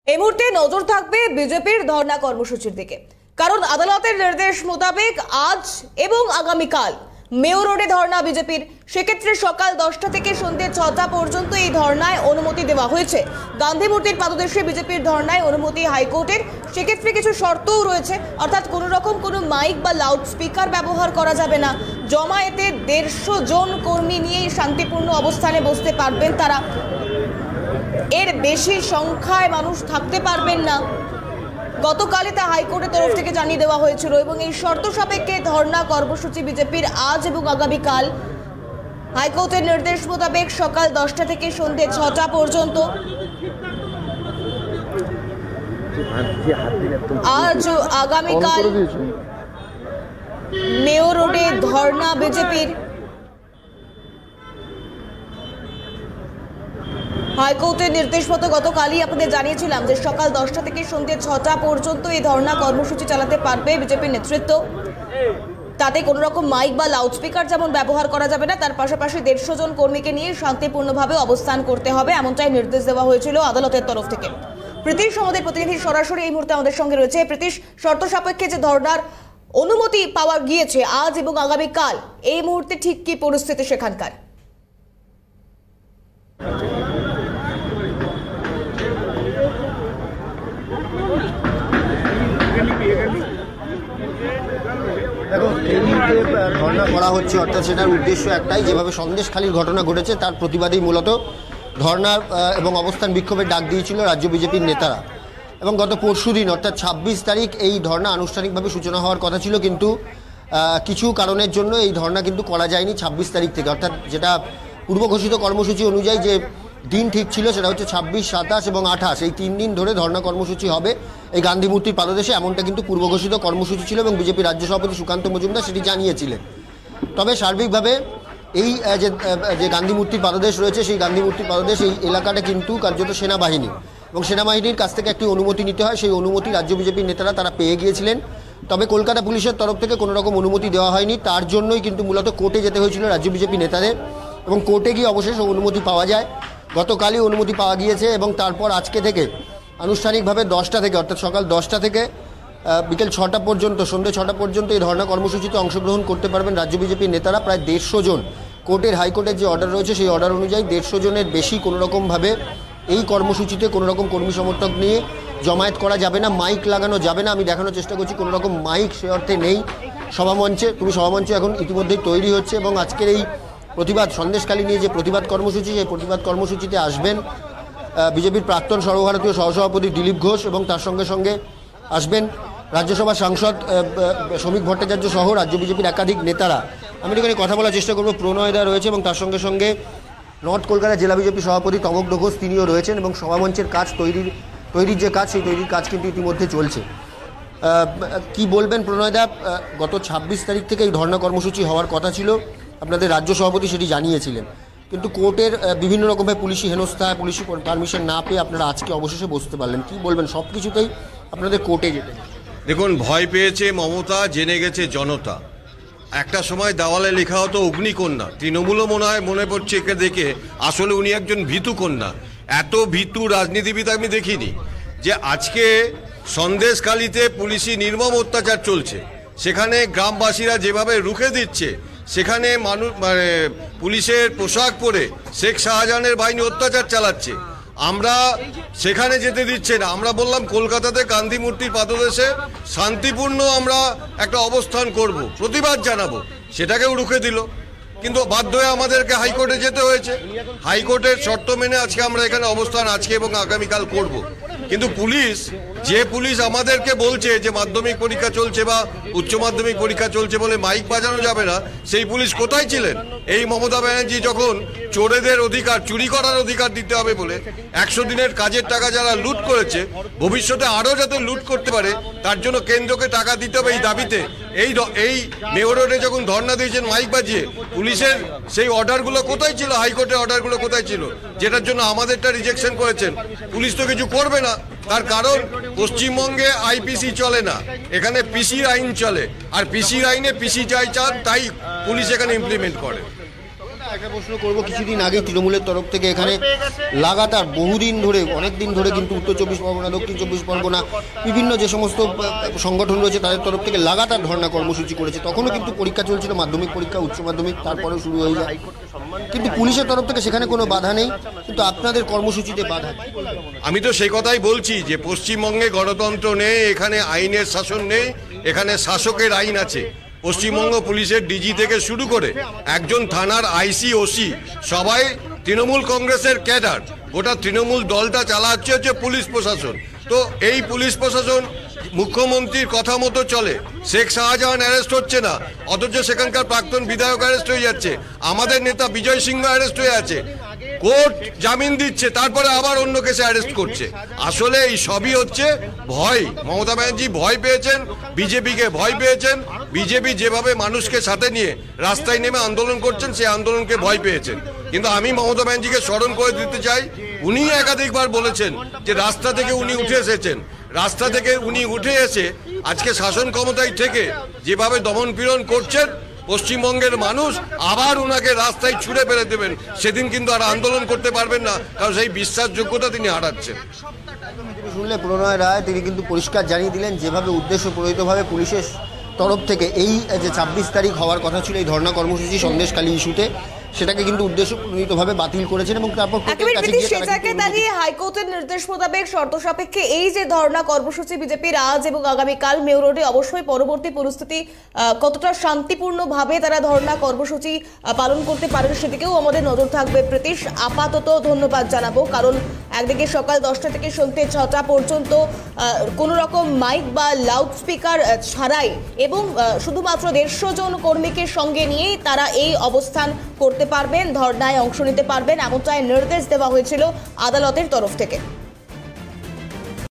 এই মুহূর্তে নজর থাকবে বিজেপির ধর্ণা কর্মসূচির দিকে, কারণ আদালতের নির্দেশ মোতাবেক আজ এবং আগামীকাল মেয়র রোডে ধর্ণা বিজেপির। সেক্ষেত্রে সকাল 10টা থেকে সন্ধ্যে 6টা পর্যন্ত এই ধর্ণায় অনুমতি দেওয়া হয়েছে। গান্ধী মূর্তির পাদদেশে বিজেপির ধর্ণায় অনুমতি হাইকোর্টের। সেক্ষেত্রে কিছু শর্তও রয়েছে, অর্থাৎ কোনো রকম কোনো মাইক বা লাউড স্পিকার ব্যবহার করা যাবে না। জমায়েতে 150 জন কর্মী নিয়েই শান্তিপূর্ণ অবস্থানে বসতে পারবেন তারা, এর বেশি সংখ্যায় মানুষ থাকতে পারবেন না। গতকালই তা হাইকোর্টের তরফ থেকে জানিয়ে দেওয়া হয়েছিল এবং এই শর্ত সাপেক্ষে ধর্ণা কর্মসূচি বিজেপির আজ এবং আগামীকাল। হাইকোর্টের নির্দেশ মোতাবেক সকাল 10টা থেকে সন্ধ্যে 6টা পর্যন্ত। আজ আগামীকাল মেয়র রোডে ধর্ণা বিজেপির। হাইকোর্টের নির্দেশ মতো গতকালই আপনাদের জানিয়েছিলাম যে সকাল 10টা থেকে সন্ধ্যে 6টা পর্যন্ত এই ধর্ণা কর্মসূচি চালাতে পারবে বিজেপির নেতৃত্ব। তাতে কোনো রকম মাইক বা লাউডস্পিকার যেমন ব্যবহার করা যাবে না, তার পাশাপাশি 150 জন কর্মীকে নিয়ে শান্তিপূর্ণভাবে অবস্থান করতে হবে, এমনটাই নির্দেশ দেওয়া হয়েছিল আদালতের তরফ থেকে। প্রীতিশ আমাদের প্রতিনিধি সরাসরি এই মুহূর্তে আমাদের সঙ্গে রয়েছে। প্রীতিশ, শর্ত সাপেক্ষে যে ধর্ণার অনুমতি পাওয়া গিয়েছে আজ এবং আগামীকাল, এই মুহূর্তে ঠিক কি পরিস্থিতি সেখানকার? দেখো, এই মুহূর্তে ধর্ণা করা হচ্ছে, অর্থাৎ সেটার উদ্দেশ্য একটাই, যেভাবে সন্দেশখালীর ঘটনা ঘটেছে তার প্রতিবাদেই মূলত ধর্ণা এবং অবস্থান বিক্ষোভের ডাক দিয়েছিল রাজ্য বিজেপির নেতারা। এবং গত পরশুদিন অর্থাৎ 26 তারিখ এই ধর্ণা আনুষ্ঠানিকভাবে সূচনা হওয়ার কথা ছিল, কিন্তু কিছু কারণের জন্য এই ধর্ণা কিন্তু করা যায়নি 26 তারিখ থেকে। অর্থাৎ যেটা পূর্ব ঘোষিত কর্মসূচি অনুযায়ী যে দিন ঠিক ছিল সেটা হচ্ছে 26, 27 এবং 28, এই 3 দিন ধরে ধর্ণা কর্মসূচি হবে এই গান্ধী মূর্তির পাদদেশে, এমনটা কিন্তু পূর্ব ঘোষিত কর্মসূচি ছিল এবং বিজেপি রাজ্য সভাপতি সুকান্ত মজুমদার সেটি জানিয়েছিলেন। তবে সার্বিকভাবে এই যে গান্ধী মূর্তির পাদদেশ রয়েছে, সেই গান্ধী মূর্তির পাদদেশ এই এলাকাটা কিন্তু কার্যত সেনাবাহিনী, এবং সেনাবাহিনীর কাছ থেকে একটি অনুমতি নিতে হয়। সেই অনুমতি রাজ্য বিজেপির নেতারা তারা পেয়ে গিয়েছিলেন, তবে কলকাতা পুলিশের তরফ থেকে কোনো রকম অনুমতি দেওয়া হয়নি। তার জন্যই কিন্তু মূলত কোর্টে যেতে হয়েছিল রাজ্য বিজেপি নেতাদের, এবং কোর্টে গিয়ে অবশেষে অনুমতি পাওয়া যায়। গতকালই অনুমতি পাওয়া গিয়েছে এবং তারপর আজকে থেকে আনুষ্ঠানিকভাবে 10টা থেকে, অর্থাৎ সকাল 10টা থেকে বিকেল 6টা পর্যন্ত, সন্ধ্যে 6টা পর্যন্ত এই ধর্ণা কর্মসূচিতে অংশগ্রহণ করতে পারবেন রাজ্য বিজেপির নেতারা। প্রায় 150 জন, কোর্টের হাইকোর্টের যে অর্ডার রয়েছে সেই অর্ডার অনুযায়ী 150 জনের বেশি কোনো রকমভাবে এই কর্মসূচিতে কোনো রকম কর্মী সমর্থক নিয়ে জমায়েত করা যাবে না, মাইক লাগানো যাবে না। আমি দেখানোর চেষ্টা করছি কোনো রকম মাইক সে অর্থে নেই। সভামঞ্চ এখন ইতিমধ্যেই তৈরি হচ্ছে এবং আজকের এই প্রতিবাদ সন্দেশখালী নিয়ে যে প্রতিবাদ কর্মসূচি, সেই প্রতিবাদ কর্মসূচিতে আসবেন বিজেপির প্রাক্তন সর্বভারতীয় সহসভাপতি দিলীপ ঘোষ, এবং তার সঙ্গে সঙ্গে আসবেন রাজ্যসভার সাংসদ শ্রমিক ভট্টাচার্য সহ রাজ্য বিজেপির একাধিক নেতারা। আমি এখানে কথা বলার চেষ্টা করব। প্রণয় দা রয়েছে এবং তার সঙ্গে সঙ্গে নর্থ কলকাতা জেলা বিজেপি সভাপতি তমক ঘোষ, তিনিও রয়েছেন, এবং সভামঞ্চের কাজ তৈরির যে কাজ, সেই তৈরির কাজ কিন্তু ইতিমধ্যে চলছে। কি বলবেন প্রণয় দা? গত 26 তারিখ থেকে এই ধর্ণা কর্মসূচি হওয়ার কথা ছিল, আপনাদের রাজ্য সভাপতি সেটি জানিয়েছিলেন, কিন্তু কোর্টের বিভিন্ন রকমের পুলিশি হেনস্থা, পুলিশি পারমিশন না পেয়ে আপনারা আজকে অবশেষে বসতে পারলেন। কি বলবেন? সব কিছুতেই আপনাদের কোর্টে যেতে। দেখুন, ভয় পেয়েছে মমতা, জেনে গেছে জনতা। একটা সময় দেওয়ালে লেখা হতো অগ্নিকন্যা, তৃণমূলও মনে পড়ছে একে দেখে আসলে উনি একজন ভীতু কন্যা। এত ভীতু রাজনীতিবিদ আমি দেখিনি। যে আজকে সন্দেশখালীতে পুলিশি নির্মম অত্যাচার চলছে, সেখানে গ্রামবাসীরা যেভাবে রুখে দিচ্ছে, সেখানে পুলিশের পোশাক পরে শেখ শাহজাহানের বাহিনী অত্যাচার চালাচ্ছে, আমরা সেখানে যেতে দিচ্ছে না। আমরা বললাম কলকাতাতে গান্ধী মূর্তির পাদদেশে শান্তিপূর্ণ আমরা একটা অবস্থান করব, প্রতিবাদ জানাবো, সেটাকেও রুখে দিল। কিন্তু বাধ্য হয়ে আমাদেরকে হাইকোর্টে যেতে হয়েছে। হাইকোর্টের শর্ত মেনে আজকে আমরা এখানে অবস্থান আজকে এবং আগামীকাল করব। কিন্তু পুলিশ আমাদেরকে বলছে যে মাধ্যমিক পরীক্ষা চলছে বা উচ্চ মাধ্যমিক পরীক্ষা চলছে বলে মাইক বাজানো যাবে না, সেই পুলিশ কোথায় ছিলেন এই মমতা ব্যানার্জি যখন চোরেদের অধিকার, চুরি করার অধিকার দিতে হবে বলে 100 দিনের কাজের টাকা যারা লুট করেছে, ভবিষ্যতে আরও যাতে লুট করতে পারে তার জন্য কেন্দ্রকে টাকা দিতে হবে এই দাবিতে এই মেয়র রোডে যখন ধর্ণা দিয়েছেন মাইক বাজিয়ে, পুলিশের সেই অর্ডারগুলো কোথায় ছিল? হাইকোর্টের অর্ডারগুলো কোথায় ছিল, যেটার জন্য আমাদেরটা রিজেকশন করেছেন? পুলিশ তো কিছু করবে না, তার কারণ পশ্চিমবঙ্গে আইপিসি চলে না, এখানে পিসির আইন চলে, আর পিসির আইনে পিসি যাই চান তাই পুলিশ এখানে ইমপ্লিমেন্ট করে। একটা প্রশ্ন করবো, কিছুদিন আগে তৃণমূলের তরফ থেকে এখানে লাগাতার বহুদিন ধরে, অনেক দিন ধরে কিন্তু উত্তর 24 পরগনা, দক্ষিণ 24 পরগনা বিভিন্ন যে সমস্ত সংগঠন রয়েছে তাদের তরফ থেকে লাগাতার ধর্ণা কর্মসূচি করেছে। তখনও কিন্তু পরীক্ষা চলছিল, মাধ্যমিক পরীক্ষা, উচ্চ মাধ্যমিক, তারপরেও শুরু হয়ে যায়, কিন্তু পুলিশের তরফ থেকে সেখানে কোনো বাধা নেই, কিন্তু আপনাদের কর্মসূচিতে বাধা। আমি তো সেই কথাই বলছি যে পশ্চিমবঙ্গে গণতন্ত্র নেই, এখানে আইনের শাসন নেই, এখানে শাসকের আইন আছে। পশ্চিমবঙ্গ পুলিশের ডিজি থেকে শুরু করে একজন থানার আইসি, ওসি সবাই তৃণমূল কংগ্রেসের ক্যাডার। গোটা তৃণমূল দলটা চালাচ্ছে হচ্ছে পুলিশ প্রশাসন। তো এই পুলিশ প্রশাসন মুখ্যমন্ত্রীর কথা মতো চলে। শেখ শাহজাহান অ্যারেস্ট হচ্ছে না, অথচ সেখানকার প্রাক্তন বিধায়ক অ্যারেস্ট হয়ে যাচ্ছে, আমাদের নেতা বিজয় সিংহ অ্যারেস্ট হয়ে আছে, কোর্ট জামিন দিচ্ছে, তারপরে আবার অন্য কেসে অ্যারেস্ট করছে। আসলে এই সবই হচ্ছে ভয়। মমতা ব্যানার্জি ভয় পেয়েছেন, বিজেপিকে ভয় পেয়েছেন। বিজেপি যেভাবে মানুষকে সাথে নিয়ে রাস্তায় নেমে আন্দোলন করছেন, সেই আন্দোলনকে ভয় পেয়েছেন। কিন্তু আমি মমতা ব্যানার্জিকে স্মরণ করে দিতে চাই, উনি একাধিকবার বলেছেন যে রাস্তা থেকে উনি উঠে এসেছেন। রাস্তা থেকে উনি উঠে এসে আজকে শাসন ক্ষমতায় থেকে যেভাবে দমন পীড়ন করছেন, পশ্চিমবঙ্গের মানুষ আবার ওনাকে রাস্তায় ছুড়ে ফেলে দেবেন। সেদিন কিন্তু আর আন্দোলন করতে পারবেন না, কারণ সেই বিশ্বাসযোগ্যতা তিনি হারাচ্ছেন। শুনলে প্রণয় রায়, তিনি কিন্তু পরিষ্কার জানিয়ে দিলেন যেভাবে উদ্দেশ্য প্রণোদিতভাবে পুলিশের তরফ থেকে এই যে 26 তারিখ হওয়ার কথা ছিল এই ধর্ণা কর্মসূচি সন্দেশখালী ইস্যুতে, সেটাকে কিন্তু উদ্দেশ্য প্রণোদিতভাবে বাতিল করেছেন এবং তারপর দাঁড়িয়ে হাইকোর্টের নির্দেশ মোতাবেক শর্ত সাপেক্ষে এই যে ধর্ণা কর্মসূচি বিজেপির আজ এবং আগামীকাল মেয়র রোডে, অবশ্যই পরবর্তী পরিস্থিতি কতটা শান্তিপূর্ণভাবে তারা ধর্ণা কর্মসূচি পালন করতে পারেন সেদিকেও আমাদের নজর থাকবে। প্রীতিশ, আপাতত ধন্যবাদ জানাবো, কারণ একদিকে সকাল 10টা থেকে সন্ধ্যে 6টা পর্যন্ত কোনো রকম মাইক বা লাউড স্পিকার ছাড়াই এবং শুধুমাত্র 150 জন কর্মীকে সঙ্গে নিয়েই তারা এই অবস্থান করতে পারবেন, ধর্নায় অংশ নিতে পারবেন, এমনটাই নির্দেশ দেওয়া হয়েছিল আদালতের তরফ থেকে।